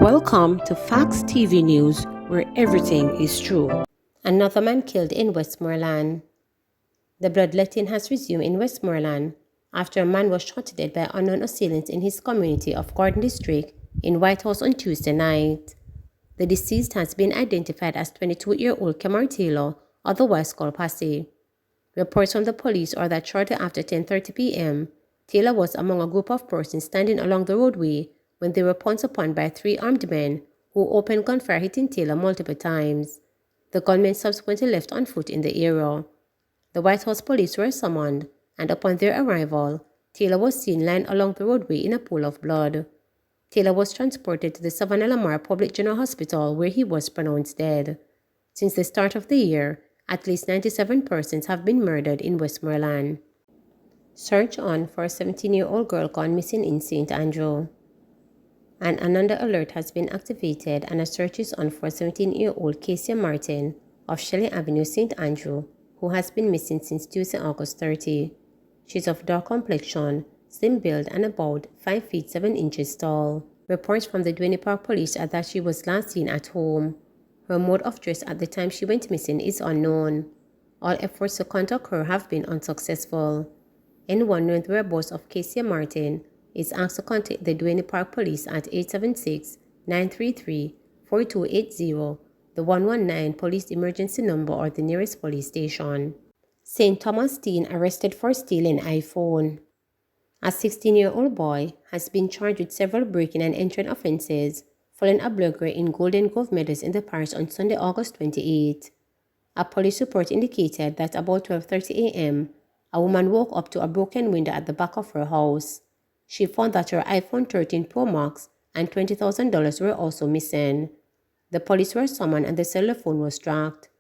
Welcome to Facts TV News, where everything is true. Another man killed in Westmoreland. The bloodletting has resumed in Westmoreland after a man was shot to death by unknown assailants in his community of Gordon District in Whitehorse on Tuesday night. The deceased has been identified as 22-year-old Kemar Taylor, otherwise called Passy. Reports from the police are that shortly after 10:30 p.m., Taylor was among a group of persons standing along the roadway when they were pounced upon by three armed men who opened gunfire, hitting Taylor multiple times. The gunmen subsequently left on foot in the area. The White House police were summoned, and upon their arrival, Taylor was seen lying along the roadway in a pool of blood. Taylor was transported to the Savannah Lamar Public General Hospital, where he was pronounced dead. Since the start of the year, at least 97 persons have been murdered in Westmoreland. Search on for a 17-year-old girl gone missing in St. Andrew. An another alert has been activated and a search is on for 17-year-old Casey Martin of Shelley Avenue, St. Andrew, who has been missing since Tuesday, August 30. She's of dark complexion, slim build and about 5 feet 7 inches tall. Reports from the Duane Park police are that she was last seen at home. Her mode of dress at the time she went missing is unknown. All efforts to contact her have been unsuccessful. Anyone knowing the whereabouts of Casey Martin is asked to contact the Duane Park Police at 876-933-4280, the 119 police emergency number or the nearest police station. St. Thomas teen arrested for stealing iPhone. A 16-year-old boy has been charged with several breaking and entering offenses following a burglary in Golden Grove Meadows in the parish on Sunday, August 28. A police report indicated that about 12:30 a.m., a woman woke up to a broken window at the back of her house. She found that her iPhone 13 Pro Max and $20,000 were also missing. The police were summoned and the cellular phone was tracked.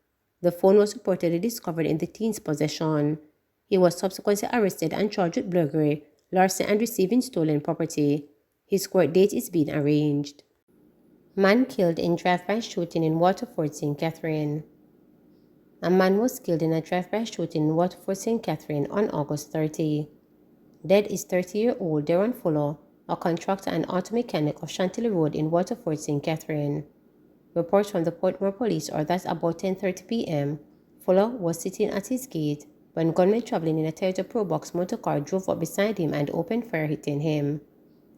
The phone was reportedly discovered in the teen's possession. He was subsequently arrested and charged with burglary, larceny and receiving stolen property. His court date is being arranged. Man killed in drive-by shooting in Waterford, St. Catherine. A man was killed in a drive-by shooting in Waterford, St. Catherine on August 30. Dead is 30-year-old Darren Fuller, a contractor and auto mechanic of Chantilly Road in Waterford, St. Catherine. Reports from the Portmore police are that about 10:30 p.m., Fuller was sitting at his gate when gunmen traveling in a Toyota Probox motorcar drove up beside him and opened fire, hitting him.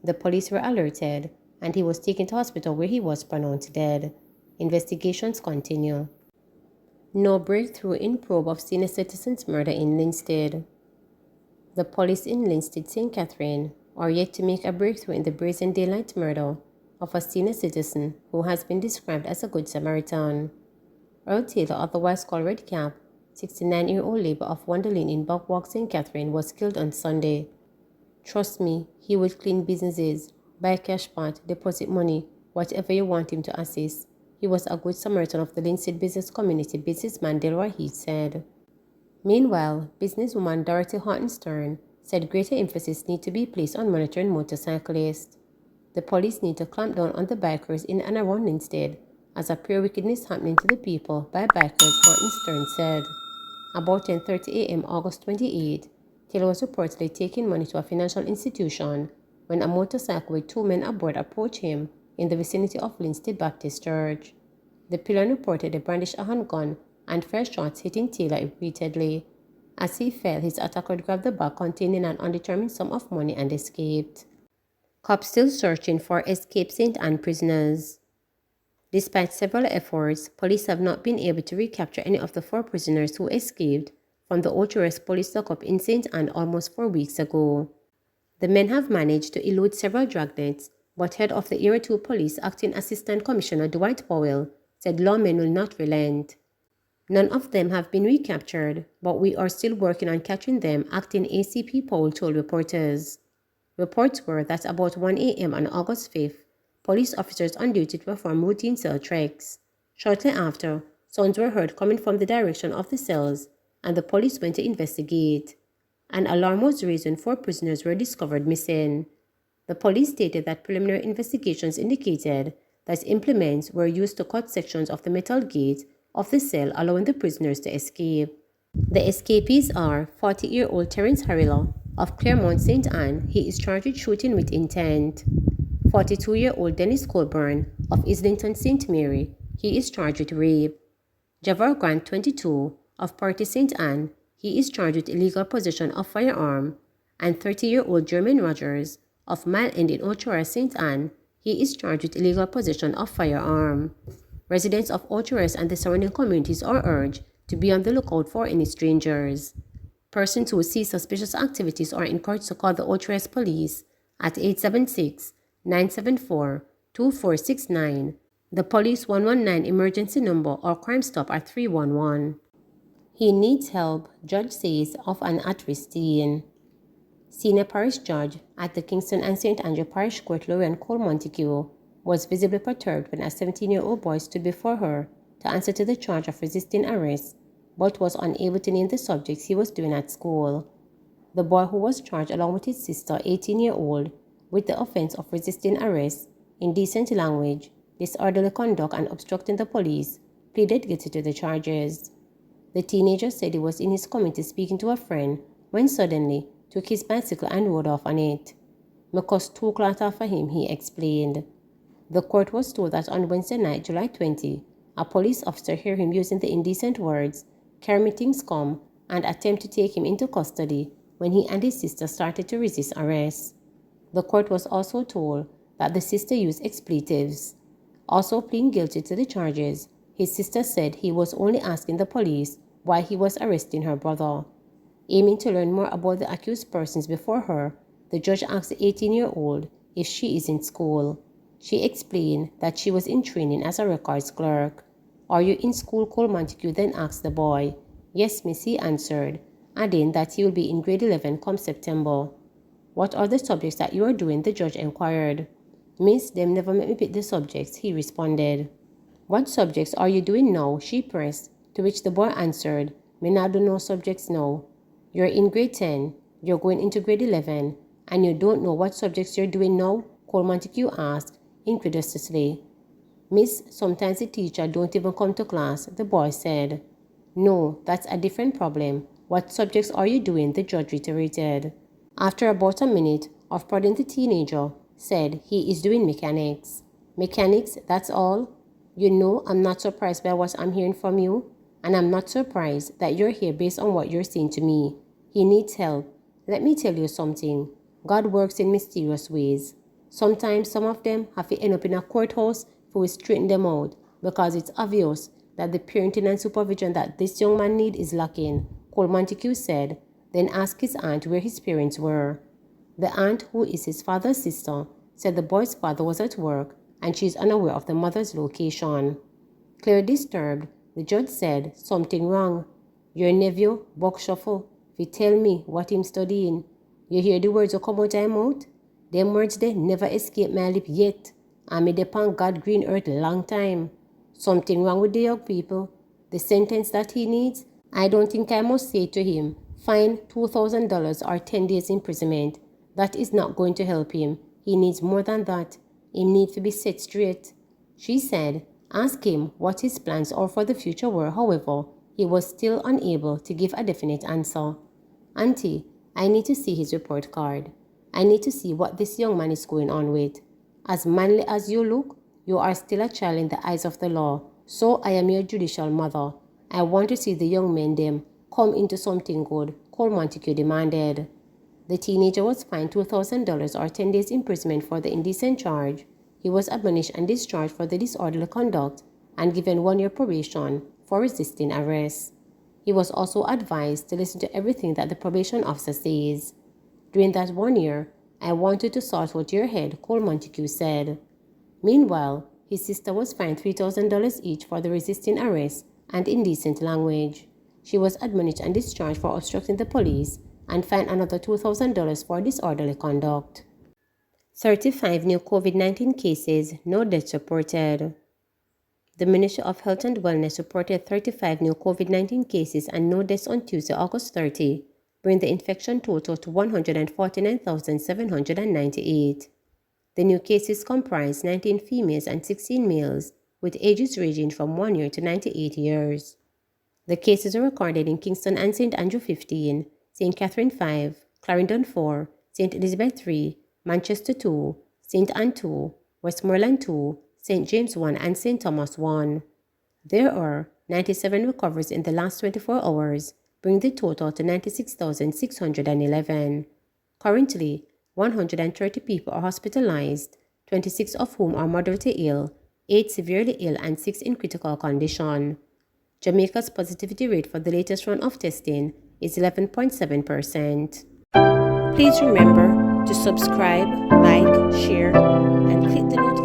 The police were alerted, and he was taken to hospital where he was pronounced dead. Investigations continue. No breakthrough in probe of senior citizen's murder in Linstead. The police in Linstead, St. Catherine, are yet to make a breakthrough in the brazen daylight murder of a senior citizen who has been described as a good Samaritan. Earl Taylor, otherwise called Red Cap, 69-year-old labor of Wonder Lane in Buckwalk, St. Catherine, was killed on Sunday. Trust me, he would clean businesses, buy cash pot, deposit money, whatever you want him to assist. He was a good Samaritan of the Linstead business community, businessman Delroy Heath said. Meanwhile, businesswoman Dorothy Horton Stern said greater emphasis needs to be placed on monitoring motorcyclists. The police need to clamp down on the bikers in and around Linstead, as a pure wickedness happening to the people by bikers, Horton Stern said. About 10:30 a.m. August 28, Taylor was reportedly taking money to a financial institution when a motorcycle with two men aboard approached him in the vicinity of Linstead Baptist Church. The pillion reportedly brandished a handgun and fired shots, hitting Taylor repeatedly. As he fell, his attacker grabbed the bag containing an undetermined sum of money and escaped. Cops still searching for escaped St. Anne prisoners. Despite several efforts, police have not been able to recapture any of the 4 prisoners who escaped from the Old police lockup in St. Anne almost 4 weeks ago. The men have managed to elude several dragnets, but head of the Area 2 Police Acting Assistant Commissioner Dwight Powell said lawmen will not relent. None of them have been recaptured, but we are still working on catching them, Acting ACP Powell told reporters. Reports were that about 1 a.m. on August 5th, police officers on duty to perform routine cell checks. Shortly after, sounds were heard coming from the direction of the cells, and the police went to investigate. An alarm was raised when 4 prisoners were discovered missing. The police stated that preliminary investigations indicated that implements were used to cut sections of the metal gate of the cell, allowing the prisoners to escape. The escapees are 40-year-old Terence Harrilla of Claremont St. Anne. He is charged with shooting with intent. 42-year-old Dennis Colburn of Islington St. Mary, he is charged with rape. Javar Grant, 22, of Party St. Anne, he is charged with illegal possession of firearm. And 30-year-old Jermaine Rogers of Mile End in Ochora St. Anne, he is charged with illegal possession of firearm. Residents of Ochores and the surrounding communities are urged to be on the lookout for any strangers. Persons who see suspicious activities are encouraged to call the Ochores Police at 876-974-2469, the Police 119 emergency number or Crime Stop at 311. He needs help, judge says, of an at-risk teen. Senior Parish Judge at the Kingston and St. Andrew Parish Court, Lorian Cole Montague, was visibly perturbed when a 17-year-old boy stood before her to answer to the charge of resisting arrest, but was unable to name the subjects he was doing at school. The boy, who was charged along with his sister, 18-year-old, with the offense of resisting arrest, indecent language, disorderly conduct, and obstructing the police, pleaded guilty to the charges. The teenager said he was in his community speaking to a friend when suddenly took his bicycle and rode off on it. "Me cussed too clot after him," he explained. The court was told that on Wednesday night, July 20, a police officer heard him using the indecent words, "carry things come," and attempted to take him into custody when he and his sister started to resist arrest. The court was also told that the sister used expletives. Also pleading guilty to the charges, his sister said he was only asking the police why he was arresting her brother. Aiming to learn more about the accused persons before her, the judge asked the 18-year-old if she is in school. She explained that she was in training as a records clerk. "Are you in school?" Cole Montague then asked the boy. "Yes, miss," he answered, adding that he will be in grade 11 come September. "What are the subjects that you are doing?" the judge inquired. "Miss, them never make me pick the subjects," he responded. "What subjects are you doing now?" she pressed, to which the boy answered, "Me not do no subjects now." "You're in grade 10, you're going into grade 11, and you don't know what subjects you're doing now?" Cole Montague asked, incredulously. "Miss, sometimes the teacher don't even come to class," the boy said. "No, that's a different problem. What subjects are you doing?" the judge reiterated. After about a minute of prodding, the teenager said he is doing mechanics. "Mechanics, that's all? You know, I'm not surprised by what I'm hearing from you, and I'm not surprised that you're here based on what you're saying to me. He needs help. Let me tell you something. God works in mysterious ways. Sometimes some of them have to end up in a courthouse for we straighten them out, because it's obvious that the parenting and supervision that this young man needs is lacking," Cole Montague said, then asked his aunt where his parents were. The aunt, who is his father's sister, said the boy's father was at work and she is unaware of the mother's location. Clearly disturbed, the judge said, "Something wrong. Your nephew, Buck Shuffle, if you tell me what him studying, you hear the words that come out of him mouth? Them words they never escape my lip yet, and me depend God green earth long time. Something wrong with the young people. The sentence that he needs, I don't think I must say to him, fine $2,000 or 10 days imprisonment. That is not going to help him. He needs more than that. He needs to be set straight." She said, ask him what his plans or for the future were. However, he was still unable to give a definite answer. "Auntie, I need to see his report card. I need to see what this young man is going on with. As manly as you look, you are still a child in the eyes of the law, so I am your judicial mother. I want to see the young men them come into something good," Cole Montague demanded. The teenager was fined $2,000 or 10 days imprisonment for the indecent charge. He was admonished and discharged for the disorderly conduct and given 1-year probation for resisting arrest. He was also advised to listen to everything that the probation officer says. "During that 1 year, I want you to sort out your head," Cole Montague said. Meanwhile, his sister was fined $3,000 each for the resisting arrest and indecent language. She was admonished and discharged for obstructing the police and fined another $2,000 for disorderly conduct. 35 new COVID-19 cases, no deaths reported. The Ministry of Health and Wellness reported 35 new COVID-19 cases and no deaths on Tuesday, August 30, bringing the infection total to 149,798. The new cases comprise 19 females and 16 males, with ages ranging from 1 year to 98 years. The cases are recorded in Kingston and St. Andrew 15, St. Catherine 5, Clarendon 4, St. Elizabeth 3, Manchester 2, St. Anne 2, Westmoreland 2, St. James 1, and St. Thomas 1. There are 97 recoveries in the last 24 hours, bringing the total to 96,611. Currently, 130 people are hospitalized, 26 of whom are moderately ill, 8 severely ill, and 6 in critical condition. Jamaica's positivity rate for the latest round of testing is 11.7%. Please remember to subscribe, like, share, and click the notification